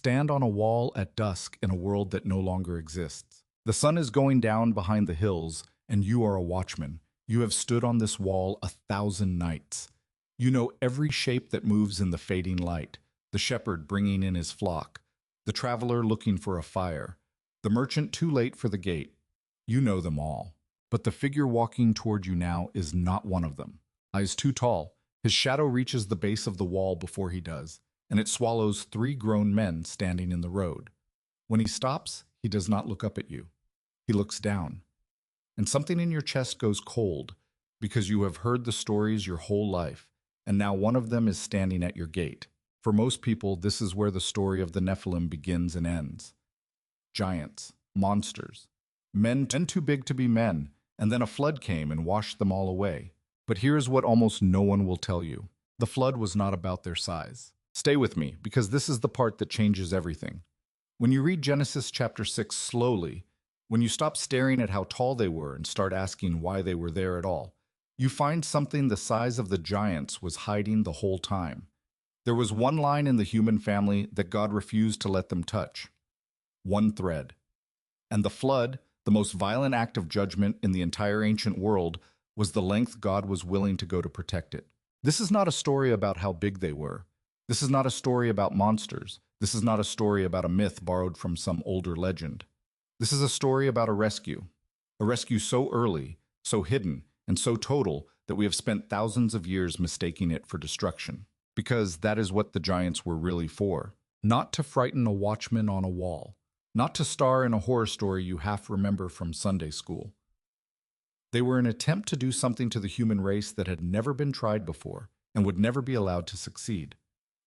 stand on a wall at dusk in a world that no longer exists. The sun is going down behind the hills, and you are a watchman. You have stood on this wall 1,000 nights. You know every shape that moves in the fading light, the shepherd bringing in his flock, the traveler looking for a fire, the merchant too late for the gate. You know them all. But the figure walking toward you now is not one of them. He is too tall. His shadow reaches the base of the wall before he does, and it swallows 3 grown men standing in the road. When he stops, he does not look up at you. He looks down, and something in your chest goes cold because you have heard the stories your whole life, and now one of them is standing at your gate. For most people, this is where the story of the Nephilim begins and ends. Giants, monsters, men too big to be men, and then a flood came and washed them all away. But here's what almost no one will tell you. The flood was not about their size. Stay with me, because this is the part that changes everything. When you read Genesis chapter 6 slowly, when you stop staring at how tall they were and start asking why they were there at all, you find something the size of the giants was hiding the whole time. There was one line in the human family that God refused to let them touch. One thread. And the flood, the most violent act of judgment in the entire ancient world, was the length God was willing to go to protect it. This is not a story about how big they were. This is not a story about monsters. This is not a story about a myth borrowed from some older legend. This is a story about a rescue so early, so hidden, and so total that we have spent thousands of years mistaking it for destruction. Because that is what the giants were really for. Not to frighten a watchman on a wall. Not to star in a horror story you half remember from Sunday school. They were an attempt to do something to the human race that had never been tried before and would never be allowed to succeed.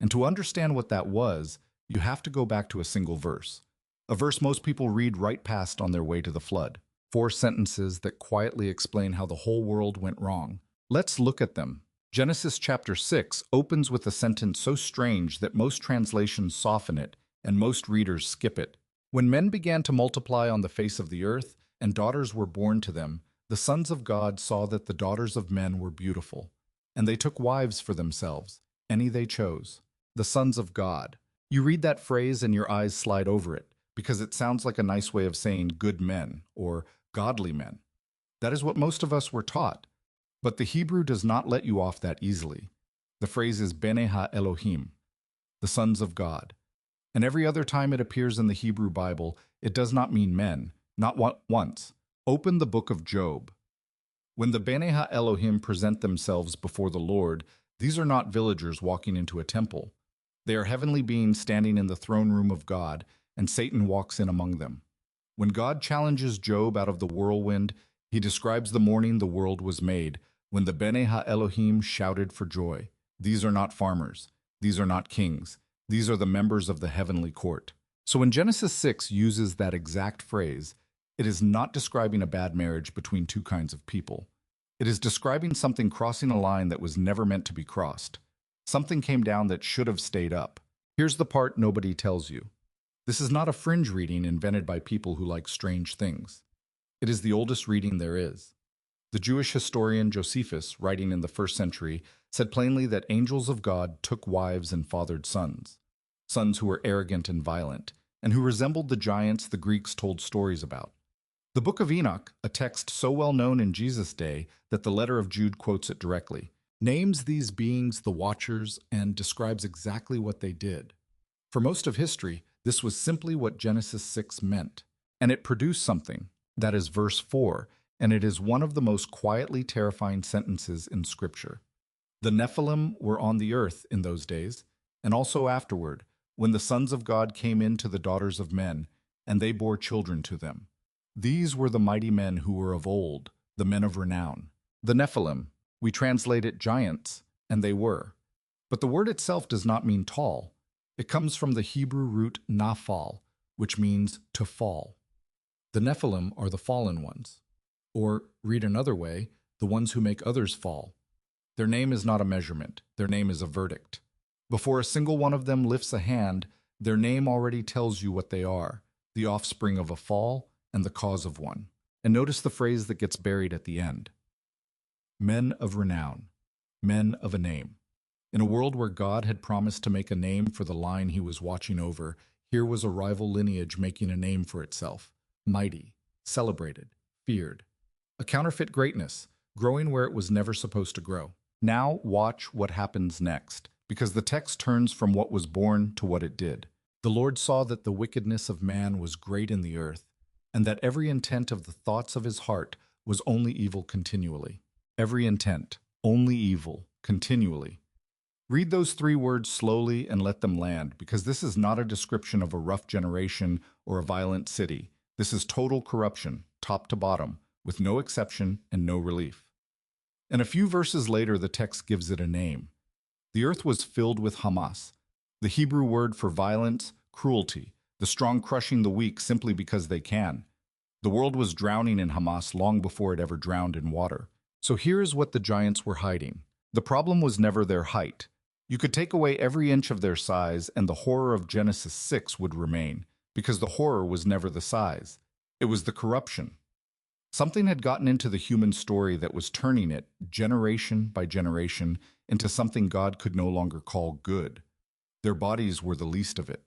And to understand what that was, you have to go back to a single verse. A verse most people read right past on their way to the flood. 4 sentences that quietly explain how the whole world went wrong. Let's look at them. Genesis chapter 6 opens with a sentence so strange that most translations soften it and most readers skip it. When men began to multiply on the face of the earth and daughters were born to them, the sons of God saw that the daughters of men were beautiful, and they took wives for themselves, any they chose. The sons of God. You read that phrase and your eyes slide over it, because it sounds like a nice way of saying good men or godly men. That is what most of us were taught. But the Hebrew does not let you off that easily. The phrase is bene elohim, the sons of God. And every other time it appears in the Hebrew Bible, it does not mean men, not once. Open the book of Job. When the bene elohim present themselves before the Lord, these are not villagers walking into a temple. They are heavenly beings standing in the throne room of God, and Satan walks in among them. When God challenges Job out of the whirlwind, he describes the morning the world was made, when the bene elohim shouted for joy. These are not farmers. These are not kings. These are the members of the heavenly court. So when Genesis 6 uses that exact phrase, it is not describing a bad marriage between 2 kinds of people. It is describing something crossing a line that was never meant to be crossed. Something came down that should have stayed up. Here's the part nobody tells you. This is not a fringe reading invented by people who like strange things. It is the oldest reading there is. The Jewish historian Josephus, writing in the 1st century, said plainly that angels of God took wives and fathered sons. Sons who were arrogant and violent, and who resembled the giants the Greeks told stories about. The Book of Enoch, a text so well known in Jesus' day that the letter of Jude quotes it directly, names these beings the Watchers and describes exactly what they did. For most of history, this was simply what Genesis 6 meant, and it produced something, that is verse 4, and it is one of the most quietly terrifying sentences in Scripture. The Nephilim were on the earth in those days, and also afterward, when the sons of God came in to the daughters of men, and they bore children to them. These were the mighty men who were of old, the men of renown. The Nephilim, we translate it giants, and they were. But the word itself does not mean tall. It comes from the Hebrew root naphal, which means to fall. The Nephilim are the fallen ones. Or, read another way, the ones who make others fall. Their name is not a measurement. Their name is a verdict. Before a single one of them lifts a hand, their name already tells you what they are, the offspring of a fall and the cause of one. And notice the phrase that gets buried at the end. Men of renown, men of a name. In a world where God had promised to make a name for the line he was watching over, Here was a rival lineage making a name for itself, mighty, celebrated, feared. A counterfeit greatness, growing where it was never supposed to grow. Now watch what happens next, because the text turns from what was born to what it did. The Lord saw that the wickedness of man was great in the earth, and that every intent of the thoughts of his heart was only evil continually. Every intent, only evil, continually. Read those 3 words slowly and let them land, because this is not a description of a rough generation or a violent city. This is total corruption, top to bottom, with no exception and no relief. And a few verses later, the text gives it a name. The earth was filled with Hamas, the Hebrew word for violence, cruelty, the strong crushing the weak simply because they can. The world was drowning in Hamas long before it ever drowned in water. So here is what the giants were hiding. The problem was never their height. You could take away every inch of their size and the horror of Genesis 6 would remain, because the horror was never the size. It was the corruption. Something had gotten into the human story that was turning it, generation by generation, into something God could no longer call good. Their bodies were the least of it.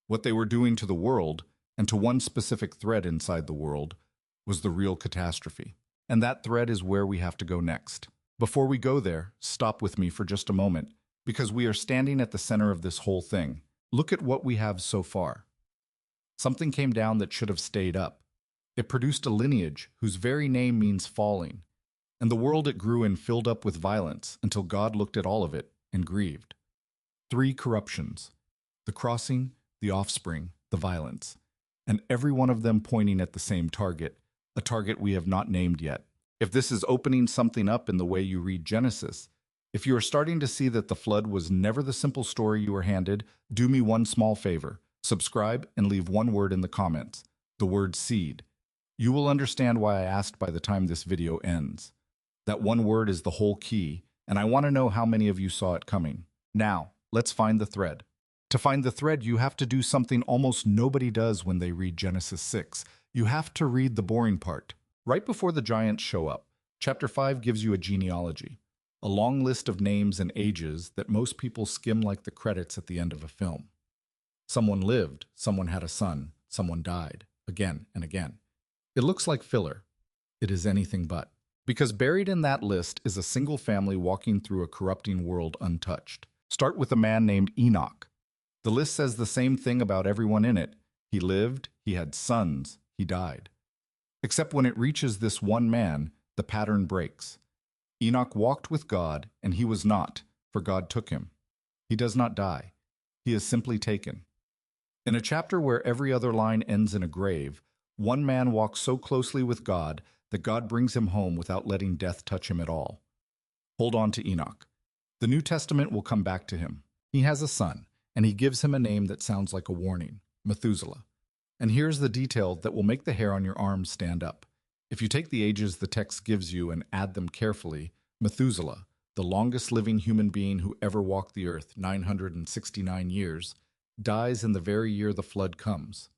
What they were doing to the world, and to one specific thread inside the world, was the real catastrophe. And that thread is where we have to go next. Before we go there, stop with me for just a moment, because we are standing at the center of this whole thing. Look at what we have so far. Something came down that should have stayed up. It produced a lineage whose very name means falling, and the world it grew in filled up with violence until God looked at all of it and grieved. 3 corruptions: the crossing, the offspring, the violence, and every one of them pointing at the same target, a target we have not named yet. If this is opening something up in the way you read Genesis, if you are starting to see that the flood was never the simple story you were handed, do me one small favor. Subscribe and leave 1 word in the comments, the word seed. You will understand why I asked by the time this video ends. That 1 word is the whole key, and I want to know how many of you saw it coming. Now, let's find the thread. To find the thread, you have to do something almost nobody does when they read Genesis 6. You have to read the boring part. Right before the giants show up, chapter 5 gives you a genealogy, a long list of names and ages that most people skim like the credits at the end of a film. Someone lived, someone had a son, someone died, again and again. It looks like filler. It is anything but. Because buried in that list is a single family walking through a corrupting world untouched. Start with a man named Enoch. The list says the same thing about everyone in it. He lived, he had sons, he died. Except when it reaches this one man, the pattern breaks. Enoch walked with God, and he was not, for God took him. He does not die. He is simply taken. In a chapter where every other line ends in a grave, one man walks so closely with God that God brings him home without letting death touch him at all. Hold on to Enoch. The New Testament will come back to him. He has a son, and he gives him a name that sounds like a warning, Methuselah. And here's the detail that will make the hair on your arms stand up. If you take the ages the text gives you and add them carefully, Methuselah, the longest living human being who ever walked the earth, 969 years, dies in the very year the flood comes.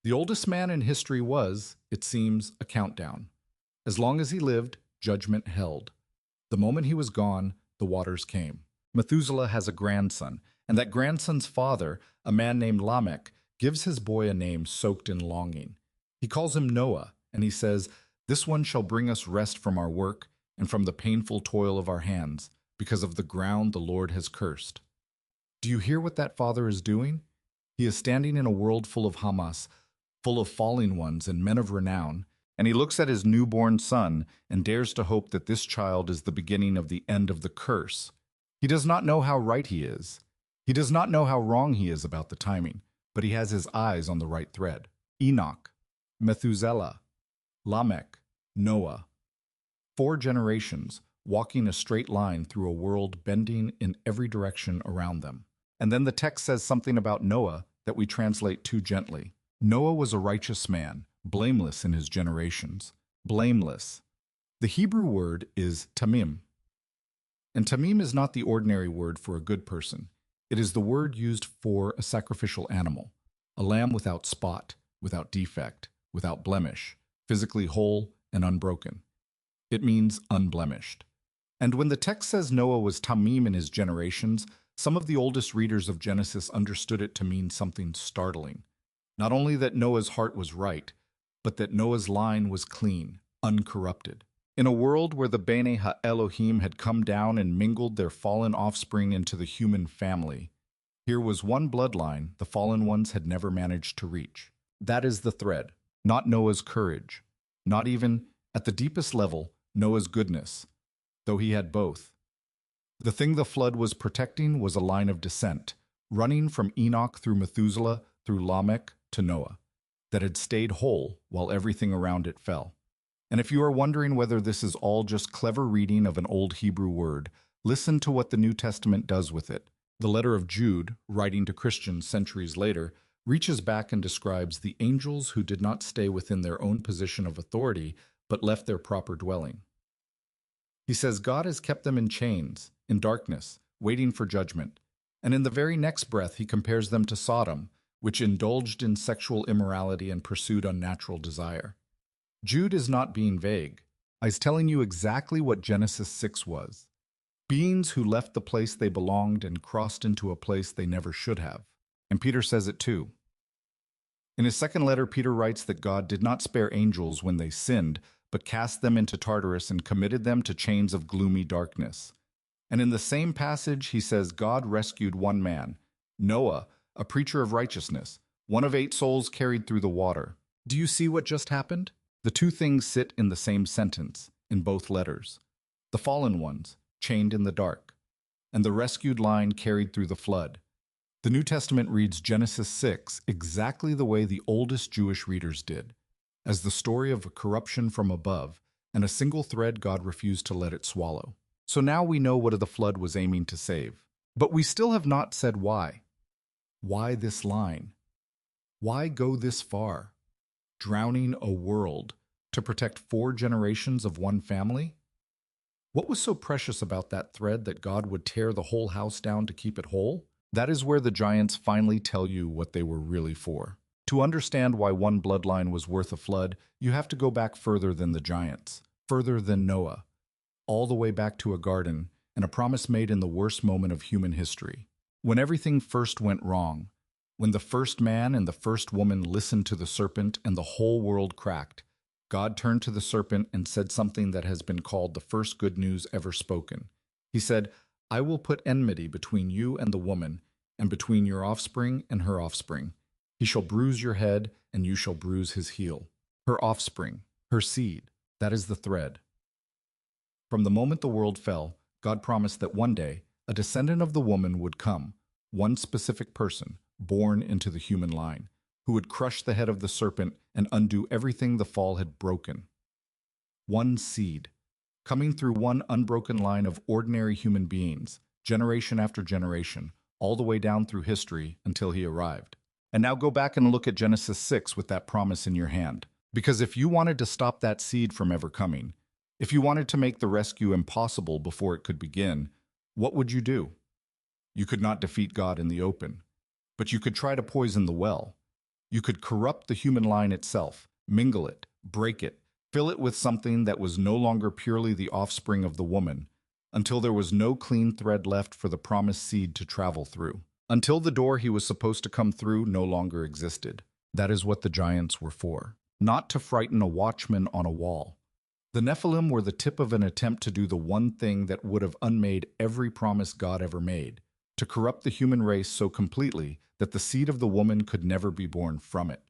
The oldest man in history was, it seems, a countdown. As long as he lived, judgment held. The moment he was gone, the waters came. Methuselah has a grandson, and that grandson's father, a man named Lamech, gives his boy a name soaked in longing. He calls him Noah, and he says, "This one shall bring us rest from our work and from the painful toil of our hands, because of the ground the Lord has cursed." Do you hear what that father is doing? He is standing in a world full of Hamas, full of falling ones and men of renown, and he looks at his newborn son and dares to hope that this child is the beginning of the end of the curse. He does not know how right he is. He does not know how wrong he is about the timing, but he has his eyes on the right thread. Enoch, Methuselah, Lamech, Noah. 4 generations walking a straight line through a world bending in every direction around them. And then the text says something about Noah that we translate too gently. Noah was a righteous man, blameless in his generations. Blameless. The Hebrew word is tamim. And tamim is not the ordinary word for a good person. It is the word used for a sacrificial animal, a lamb without spot, without defect, without blemish, physically whole and unbroken. It means unblemished. And when the text says Noah was tamim in his generations, Some of the oldest readers of Genesis understood it to mean something startling. Not only that Noah's heart was right, but that Noah's line was clean, uncorrupted. In a world where the bene elohim had come down and mingled their fallen offspring into the human family, here was one bloodline the fallen ones had never managed to reach. That is the thread, not Noah's courage, not even, at the deepest level, Noah's goodness, though he had both. The thing the flood was protecting was a line of descent, running from Enoch through Methuselah, through Lamech to Noah, that had stayed whole while everything around it fell. And if you are wondering whether this is all just clever reading of an old Hebrew word, listen to what the New Testament does with it. The letter of Jude, writing to Christians centuries later, reaches back and describes the angels who did not stay within their own position of authority, but left their proper dwelling. He says God has kept them in chains, in darkness, waiting for judgment. And in the very next breath, he compares them to Sodom, which indulged in sexual immorality and pursued unnatural desire. Jude is not being vague. He's telling you exactly what Genesis 6 was. Beings who left the place they belonged and crossed into a place they never should have. And Peter says it too. In his second letter, Peter writes that God did not spare angels when they sinned, but cast them into Tartarus and committed them to chains of gloomy darkness. And in the same passage, he says God rescued one man, Noah, a preacher of righteousness, one of 8 souls carried through the water. Do you see what just happened? The two things sit in the same sentence, in both letters. The fallen ones, chained in the dark, and the rescued line carried through the flood. The New Testament reads Genesis 6 exactly the way the oldest Jewish readers did, as the story of a corruption from above, and a single thread God refused to let it swallow. So now we know what the flood was aiming to save. But we still have not said why. Why this line? Why go this far? Drowning a world to protect 4 generations of one family? What was so precious about that thread that God would tear the whole house down to keep it whole? That is where the giants finally tell you what they were really for. To understand why one bloodline was worth a flood, you have to go back further than the giants, further than Noah, all the way back to a garden and a promise made in the worst moment of human history. When everything first went wrong, when the first man and the first woman listened to the serpent and the whole world cracked, God turned to the serpent and said something that has been called the first good news ever spoken. He said, I will put enmity between you and the woman, and between your offspring and her offspring. He shall bruise your head, and you shall bruise his heel. Her offspring, her seed, that is the thread. From the moment the world fell, God promised that one day a descendant of the woman would come, one specific person, born into the human line, who would crush the head of the serpent and undo everything the fall had broken. One seed, coming through one unbroken line of ordinary human beings, generation after generation, all the way down through history until he arrived. And now go back and look at Genesis 6 with that promise in your hand. Because if you wanted to stop that seed from ever coming, if you wanted to make the rescue impossible before it could begin, what would you do? You could not defeat God in the open, but you could try to poison the well. You could corrupt the human line itself, mingle it, break it, fill it with something that was no longer purely the offspring of the woman, until there was no clean thread left for the promised seed to travel through. Until the door he was supposed to come through no longer existed. That is what the giants were for. Not to frighten a watchman on a wall. The Nephilim were the tip of an attempt to do the one thing that would have unmade every promise God ever made, to corrupt the human race so completely that the seed of the woman could never be born from it.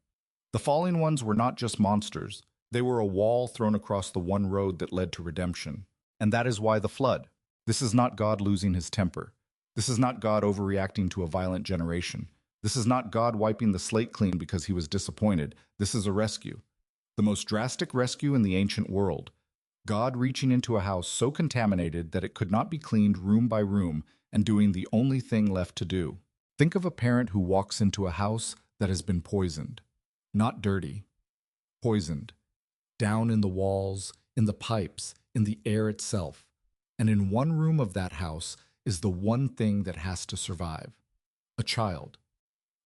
The falling ones were not just monsters. They were a wall thrown across the one road that led to redemption. And that is why the flood. This is not God losing his temper. This is not God overreacting to a violent generation. This is not God wiping the slate clean because he was disappointed. This is a rescue. The most drastic rescue in the ancient world. God reaching into a house so contaminated that it could not be cleaned room by room and doing the only thing left to do. Think of a parent who walks into a house that has been poisoned. Not dirty. Poisoned. Down in the walls, in the pipes, in the air itself. And in one room of that house is the one thing that has to survive. A child.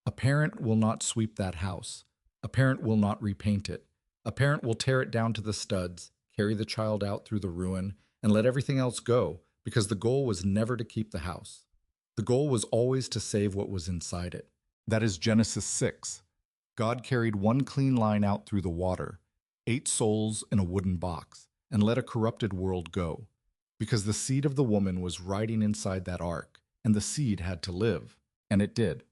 A parent will not sweep that house. A parent will not repaint it. A parent will tear it down to the studs, carry the child out through the ruin, and let everything else go, because the goal was never to keep the house. The goal was always to save what was inside it. That is Genesis 6. God carried one clean line out through the water, 8 souls in a wooden box, and let a corrupted world go. Because the seed of the woman was riding inside that ark, and the seed had to live, and it did.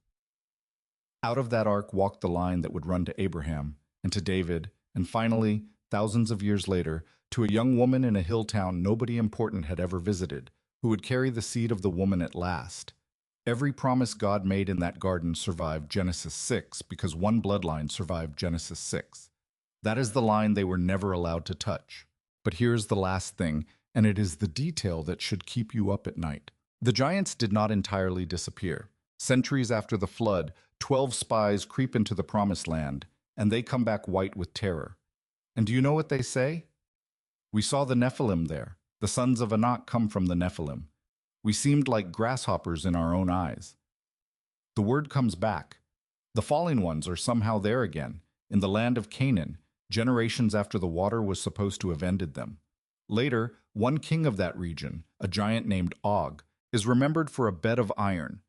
Out of that ark walked the line that would run to Abraham, and to David, and finally, thousands of years later, to a young woman in a hill town nobody important had ever visited, who would carry the seed of the woman at last. Every promise God made in that garden survived Genesis 6 because one bloodline survived Genesis 6. That is the line they were never allowed to touch. But here's the last thing, and it is the detail that should keep you up at night. The giants did not entirely disappear. Centuries after the flood, 12 spies creep into the promised land, and they come back white with terror. And do you know what they say? We saw the Nephilim there. The sons of Enoch come from the Nephilim. We seemed like grasshoppers in our own eyes. The word comes back. The falling ones are somehow there again, in the land of Canaan, generations after the water was supposed to have ended them. Later, one king of that region, a giant named Og, is remembered for a bed of iron,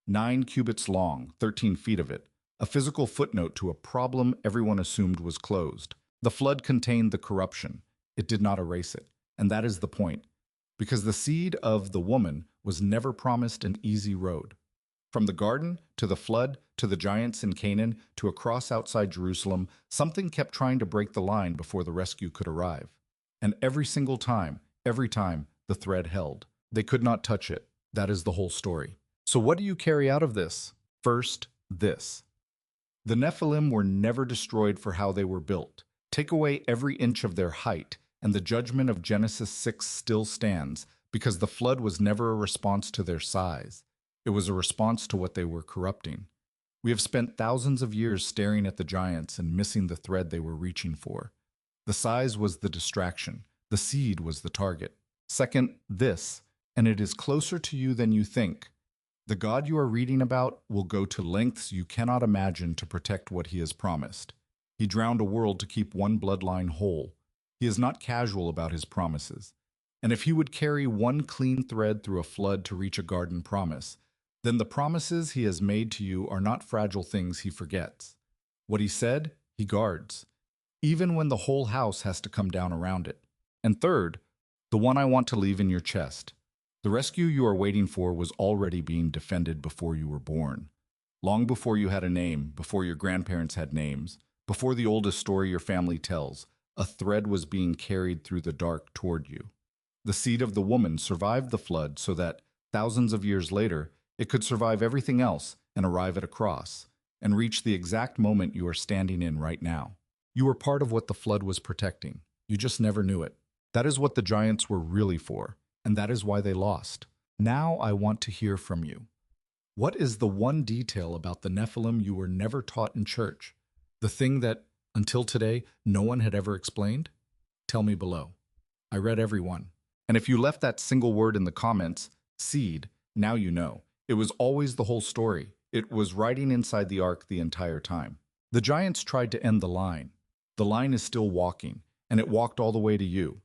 9 cubits long, 13 feet of it, a physical footnote to a problem everyone assumed was closed. The flood contained the corruption. It did not erase it. And that is the point. Because the seed of the woman was never promised an easy road. From the garden, to the flood, to the giants in Canaan, to a cross outside Jerusalem, something kept trying to break the line before the rescue could arrive. And every single time, the thread held. They could not touch it. That is the whole story. So what do you carry out of this? First, this. The Nephilim were never destroyed for how they were built. Take away every inch of their height, and the judgment of Genesis 6 still stands, because the flood was never a response to their size. It was a response to what they were corrupting. We have spent thousands of years staring at the giants and missing the thread they were reaching for. The size was the distraction. The seed was the target. Second, this, and it is closer to you than you think. The God you are reading about will go to lengths you cannot imagine to protect what he has promised. He drowned a world to keep one bloodline whole. He is not casual about his promises. And if he would carry one clean thread through a flood to reach a garden promise, then the promises he has made to you are not fragile things he forgets. What he said, he guards, even when the whole house has to come down around it. And third, the one I want to leave in your chest. The rescue you are waiting for was already being defended before you were born. Long before you had a name, before your grandparents had names, before the oldest story your family tells, a thread was being carried through the dark toward you. The seed of the woman survived the flood so that, thousands of years later, it could survive everything else and arrive at a cross, and reach the exact moment you are standing in right now. You were part of what the flood was protecting. You just never knew it. That is what the giants were really for, and that is why they lost. Now I want to hear from you. What is the one detail about the Nephilim you were never taught in church? The thing that, until today, no one had ever explained? Tell me below. I read every one. And if you left that single word in the comments, seed, now you know. It was always the whole story. It was riding inside the ark the entire time. The giants tried to end the line. The line is still walking, and it walked all the way to you.